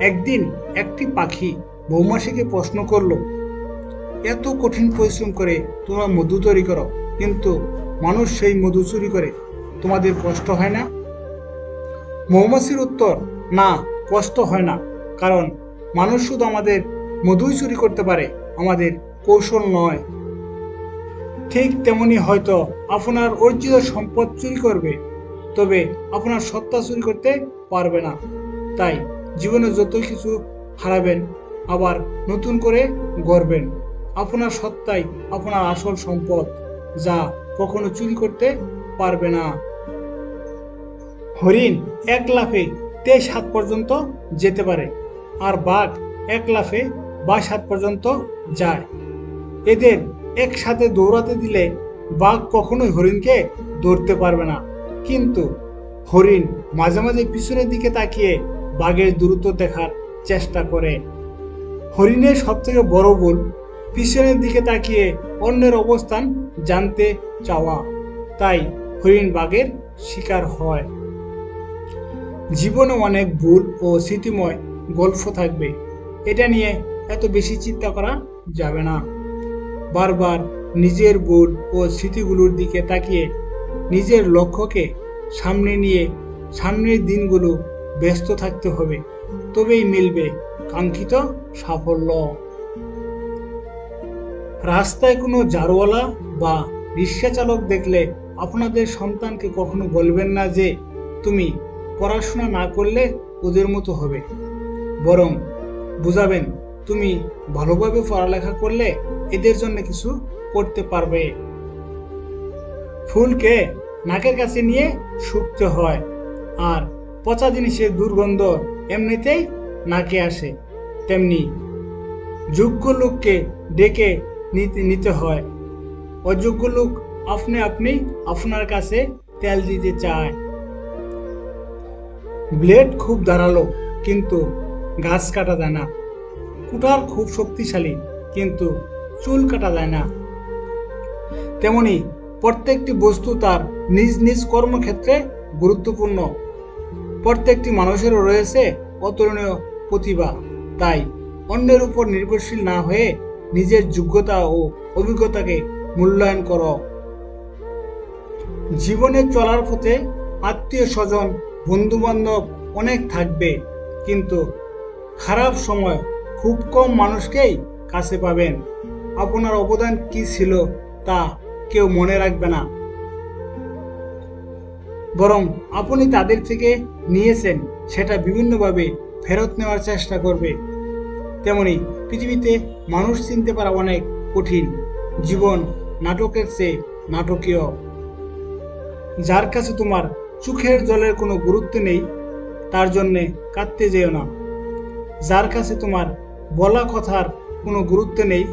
একদিন একটি পাখি মৌমাছিকে প্রশ্ন করলো, এত কঠিন পরিশ্রম করে তোমরা মধু তৈরি করো, কিন্তু মানুষ সেই মধু চুরি করে, তোমাদের কষ্ট হয় না? মৌমাছির উত্তর, না, কষ্ট হয় না, কারণ মানুষ শুধু আমাদের মধুই চুরি করতে পারে, আমাদের কৌশল নয়। ঠিক তেমনি হয়তো আপনার অর্জিত সম্পদ চুরি করবে, তবে আপনার সত্তা চুরি করতে পারবে না। তাই জীবনে যত কিছু হারাবেন, আবার নতুন করে গড়বেন। আপনার সত্তাই আপনার আসল সম্পদ, যা কখনো চুরি করতে পারবে না। হরিণ এক লাফে 23 হাত পর্যন্ত যেতে পারে, আর বাঘ এক লাফে 22 হাত পর্যন্ত যায়। এদের একসাথে দৌড়াতে দিলে বাঘ কখনোই হরিণকে ধরতে পারবে না, কিন্তু হরিণ মাঝে মাঝে পিছনের দিকে তাকিয়ে বাঘের দ্রুত দেখার চেষ্টা করে। হরিণের সবথেকে বড় ভুল পিছনের দিকে তাকিয়ে অন্যের অবস্থান জানতে চাওয়া, তাই হরিণ বাঘের শিকার হয়। জীবনে অনেক ভুল ও স্মৃতিময় গল্প থাকবে, এটা নিয়ে এত বেশি চিন্তা করা যাবে না। বারবার নিজের ভুল ও স্মৃতিগুলোর দিকে তাকিয়ে নিজের লক্ষ্যকে সামনে নিয়ে সামনের দিনগুলো ব্যস্ত থাকতে হবে, তবেই মিলবে কাঙ্ক্ষিত সাফল্য। রাস্তায় কোনো ঝাড়ুওয়ালা বা রিক্সা চালক দেখলে আপনাদের সন্তানকে কখনো বলবেন না যে তুমি পড়াশোনা না করলে ওদের মতো হবে, বরং বুঝাবেন তুমি ভালোভাবে পড়ালেখা করলে এদের জন্য কিছু করতে পারবে। ফুলকে নাকের কাছে নিয়ে শুকতে হয়, আর পচা জিনিসের দুর্গন্ধ এমনিতেই নাকে আসে, তেমনি যোগ্য লোককে ডেকে নিতে হয়। অযোগ্য লোক আপনি আপনার কাছে তেল দিতে চায়। ব্লেড খুব ধারালো, কিন্তু গাছ কাটা যায় না। কুঠার খুব শক্তিশালী, কিন্তু চুল কাটা যায় না। তেমনি প্রত্যেকটি বস্তু তার নিজ নিজ কর্মক্ষেত্রে গুরুত্বপূর্ণ। প্রত্যেকটি মানুষেরও রয়েছে অতুলনীয় প্রতিভা, তাই অন্যের উপর নির্ভরশীল না হয়ে নিজের যোগ্যতা ও অভিজ্ঞতাকে মূল্যায়ন করো। জীবনে চলার পথে আত্মীয় স্বজন, বন্ধু বান্ধব অনেক থাকবে, কিন্তু খারাপ সময় খুব কম মানুষকেই কাছে পাবেন। আপনার অবদান কি ছিল তা কেউ মনে রাখবে না, বরং আপনি তাদের থেকে নিয়েছেন সেটা বিভিন্নভাবে ফেরত নেওয়ার চেষ্টা করবে। তেমনি পৃথিবীতে মানুষ চিনতে পারা অনেক কঠিন, জীবন নাটকের চেয়ে নাটকীয়। যার কাছে তোমার চোখের জলের কোনো গুরুত্ব নেই, তার জন্যে কাঁদতে যেও না। যার কাছে তোমার বলা কথার কোনো গুরুত্ব নেই,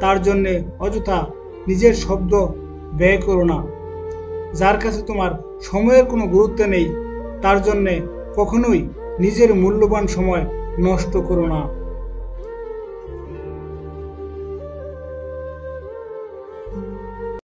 তার জন্যে অযথা নিজের শব্দ ব্যয় করো না। যার কাছে তোমার সময়ের কোনো গুরুত্ব নেই, তার জন্যে কখনোই নিজের মূল্যবান সময় নষ্ট করো না।